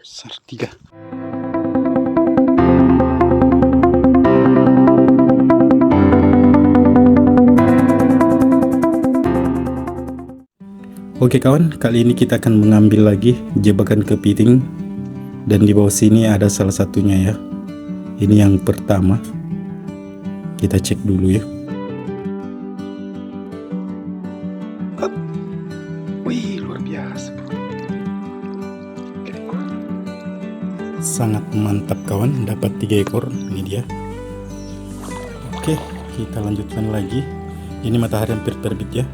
besar 3. Oke kawan, kali ini kita akan mengambil lagi jebakan kepiting. Dan di bawah sini ada salah satunya ya. Ini yang pertama. Kita cek dulu ya. Wih, luar biasa. Sangat mantap kawan, dapat 3 ekor. Ini dia. Oke, kita lanjutkan lagi. Ini matahari hampir terbit ya.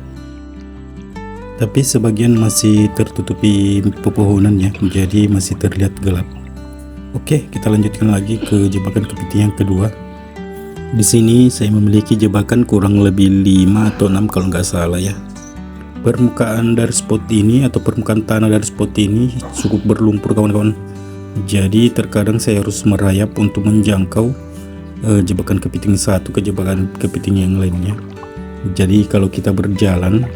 Tapi sebagian masih tertutupi pepohonan ya, jadi masih terlihat gelap. Oke, kita lanjutkan lagi ke jebakan kepiting yang kedua. Di sini saya memiliki jebakan kurang lebih 5 atau 6 kalau nggak salah ya. Permukaan dari spot ini atau permukaan tanah dari spot ini cukup berlumpur kawan-kawan. Jadi terkadang saya harus merayap untuk menjangkau jebakan kepiting satu ke jebakan kepiting yang lainnya. Jadi kalau kita berjalan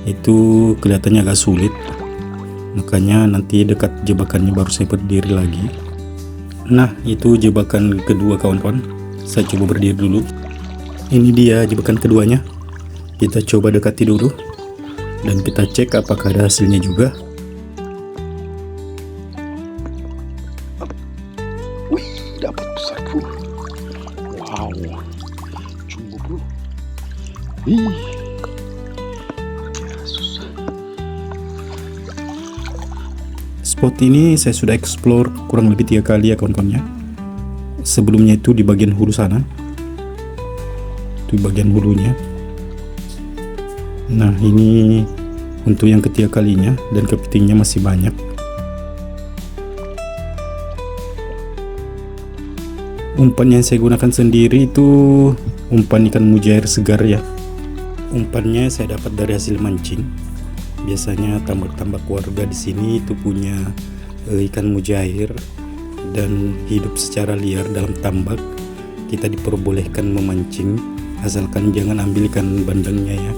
itu kelihatannya agak sulit, makanya nanti dekat jebakannya baru saya berdiri lagi. Nah, itu jebakan kedua kawan-kawan. Saya coba berdiri dulu. Ini dia jebakan keduanya. Kita coba dekati dulu dan kita cek apakah ada hasilnya juga. Wih, dapat besar bro. Wow, coba bro. Wih, spot ini saya sudah explore kurang lebih 3 kali ya kawan-kawannya. Sebelumnya itu di bagian hulu sana. Itu bagian hulunya. Nah, ini untuk yang ketiga kalinya dan kepitingnya masih banyak. Umpan yang saya gunakan sendiri itu umpan ikan mujair segar ya. Umpannya saya dapat dari hasil mancing. Biasanya tambak-tambak warga di sini itu punya ikan mujair dan hidup secara liar dalam tambak. Kita diperbolehkan memancing asalkan jangan ambil ikan bandengnya ya.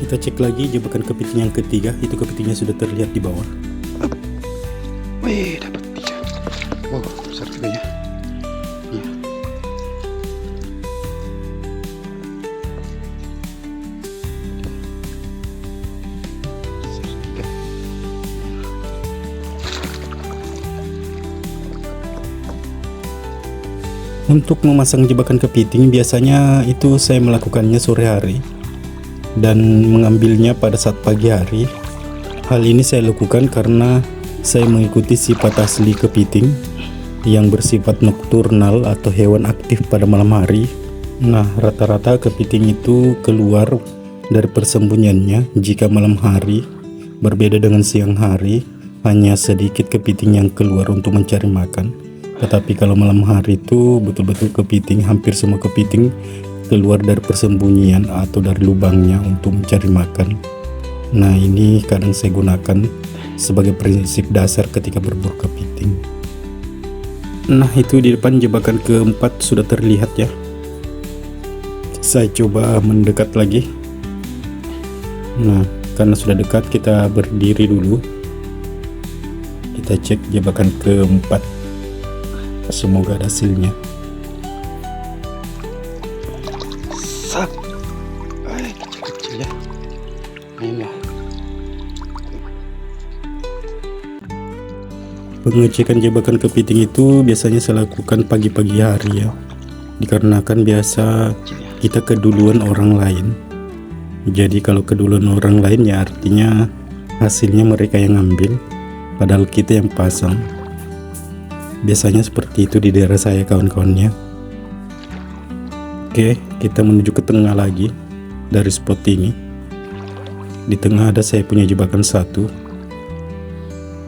Kita cek lagi jebakan kepiting yang ketiga. Itu kepitingnya sudah terlihat di bawah. Wih, dapat 3. Wow, besar juga ya. Iya. Untuk memasang jebakan kepiting biasanya itu saya melakukannya sore hari dan mengambilnya pada saat pagi hari. Hal ini saya lakukan karena saya mengikuti sifat asli kepiting yang bersifat nokturnal atau hewan aktif pada malam hari. Nah, rata-rata kepiting itu keluar dari persembunyiannya jika malam hari. Berbeda dengan siang hari, hanya sedikit kepiting yang keluar untuk mencari makan. Tetapi kalau malam hari itu betul-betul kepiting, hampir semua kepiting keluar dari persembunyian atau dari lubangnya untuk mencari makan. Nah, ini kadang saya gunakan sebagai prinsip dasar ketika berburu kepiting. Nah, itu di depan jebakan keempat sudah terlihat ya. Saya coba mendekat lagi. Nah, karena sudah dekat kita berdiri dulu. Kita cek jebakan keempat. Semoga ada hasilnya. Sak. Kecil-kecil ya. Inilah. Pengecekan jebakan kepiting itu biasanya saya lakukan pagi-pagi hari ya. Dikarenakan biasa kita keduluan orang lain. Jadi kalau keduluan orang lain ya artinya hasilnya mereka yang ngambil, padahal kita yang pasang. Biasanya seperti itu di daerah saya kawan-kawannya. Oke, kita menuju ke tengah lagi dari spot ini. Di tengah ada saya punya jebakan satu.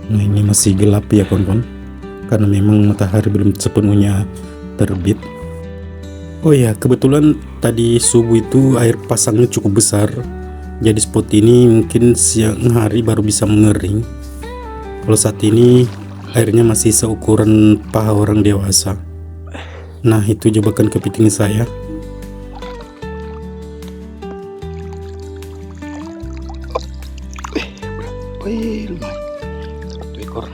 Nah, ini masih gelap ya kawan-kawan, karena memang matahari belum sepenuhnya terbit. Oh ya, kebetulan tadi subuh itu air pasangnya cukup besar. Jadi spot ini mungkin siang hari baru bisa mengering. Kalau saat ini airnya masih seukuran paha orang dewasa. Nah, itu jebakan kepiting saya. Wih, lumayan. 1 ekor.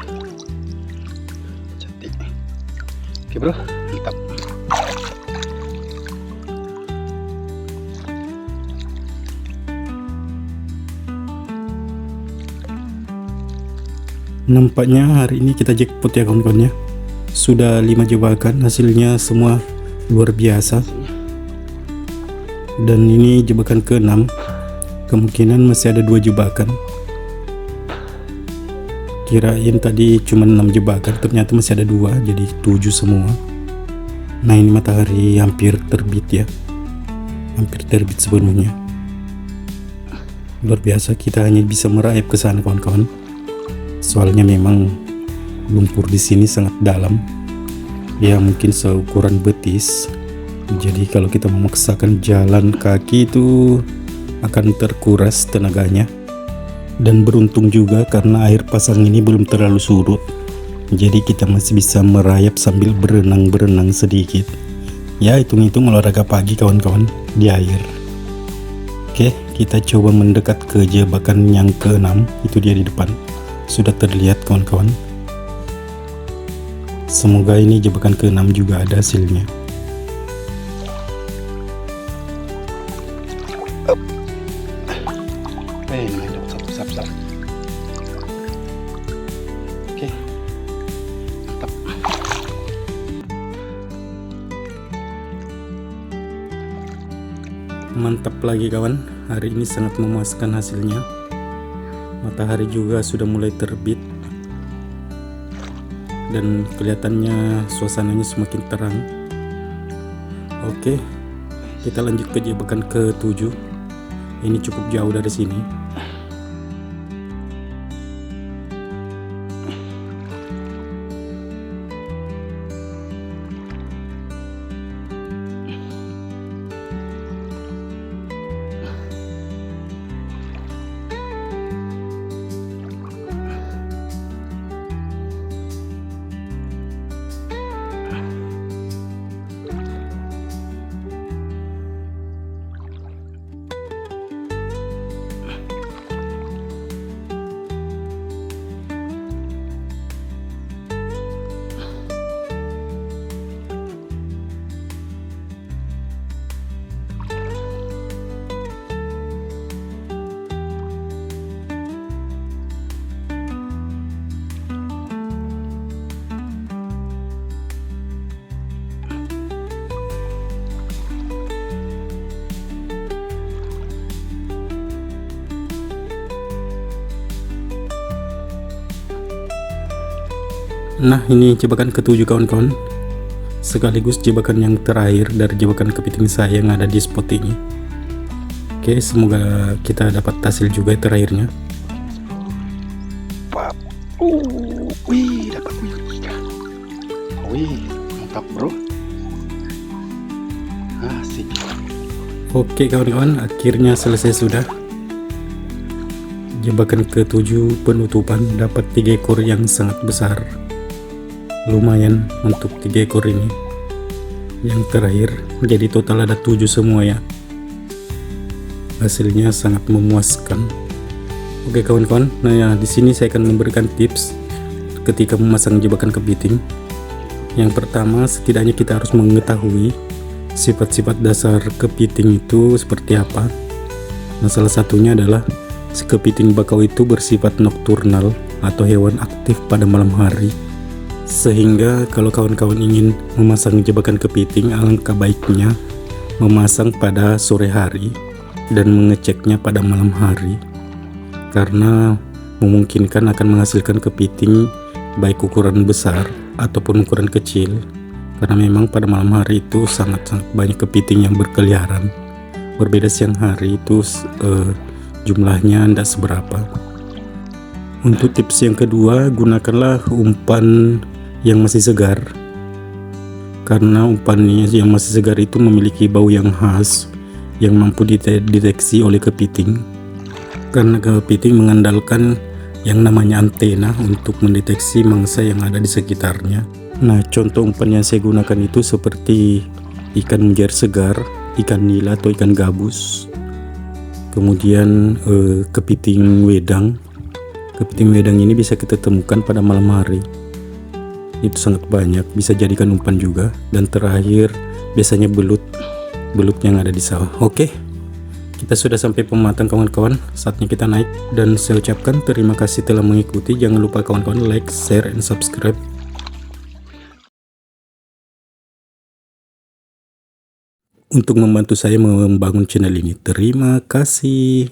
Oke bro, mantap. Nampaknya hari ini kita jackpot ya kawan-kawan ya. Sudah 5 jebakan, hasilnya semua luar biasa. Dan ini jebakan ke-6. Kemungkinan masih ada 2 jebakan. Kirain tadi cuma 6 jebakan, ternyata masih ada 2, jadi 7 semua. Nah, ini matahari hampir terbit ya. Hampir terbit sepenuhnya. Luar biasa, kita hanya bisa merayap ke sana kawan-kawan. Soalnya memang lumpur di sini sangat dalam. Ya mungkin seukuran betis. Jadi kalau kita memaksakan jalan kaki itu akan terkuras tenaganya. Dan beruntung juga karena air pasang ini belum terlalu surut. Jadi kita masih bisa merayap sambil berenang-berenang sedikit. Ya hitung-hitung olahraga pagi kawan-kawan di air. Oke, kita coba mendekat ke jebakan yang ke-6. Itu dia di depan. Sudah terlihat kawan-kawan. Semoga ini jebakan ke-6 juga ada hasilnya. Besar. Oke, mantap. Mantap lagi kawan, hari ini sangat memuaskan hasilnya. Matahari juga sudah mulai terbit dan kelihatannya suasananya semakin terang. Oke, kita lanjut ke jebakan ke-7. Ini cukup jauh dari sini. Nah, ini jebakan ke-7 kawan-kawan. Sekaligus jebakan yang terakhir dari jebakan kepiting saya yang ada di spot ini. Oke, semoga kita dapat hasil juga terakhirnya. Wih, dapat ikan. Wih, mantap bro. Asik. Oke kawan-kawan, akhirnya selesai sudah. Jebakan ke-7 penutupan, dapat 3 ekor yang sangat besar. Lumayan untuk 3 ekor ini. Yang terakhir, jadi total ada 7 semua ya. Hasilnya sangat memuaskan. Oke kawan-kawan, nah ya di sini saya akan memberikan tips ketika memasang jebakan kepiting. Yang pertama, setidaknya kita harus mengetahui sifat-sifat dasar kepiting itu seperti apa. Nah, salah satunya adalah kepiting bakau itu bersifat nokturnal atau hewan aktif pada malam hari. Sehingga kalau kawan-kawan ingin memasang jebakan kepiting, alangkah baiknya memasang pada sore hari dan mengeceknya pada malam hari, karena memungkinkan akan menghasilkan kepiting baik ukuran besar ataupun ukuran kecil, karena memang pada malam hari itu sangat-sangat banyak kepiting yang berkeliaran. Berbeda siang hari itu jumlahnya tidak seberapa. Untuk tips yang kedua, gunakanlah umpan yang masih segar, karena umpan yang masih segar itu memiliki bau yang khas yang mampu dideteksi oleh kepiting, karena kepiting mengandalkan yang namanya antena untuk mendeteksi mangsa yang ada di sekitarnya. Nah, contoh umpan yang saya gunakan itu seperti ikan mujair segar, ikan nila atau ikan gabus, kemudian kepiting wedang. Kepiting wedang ini bisa kita temukan pada malam hari. itu sangat banyak, bisa jadikan umpan juga. Dan terakhir biasanya belut yang ada di sawah. Oke, kita sudah sampai pematang kawan-kawan, saatnya kita naik. Dan saya ucapkan terima kasih telah mengikuti. Jangan lupa kawan-kawan like, share, and subscribe untuk membantu saya membangun channel ini. Terima kasih.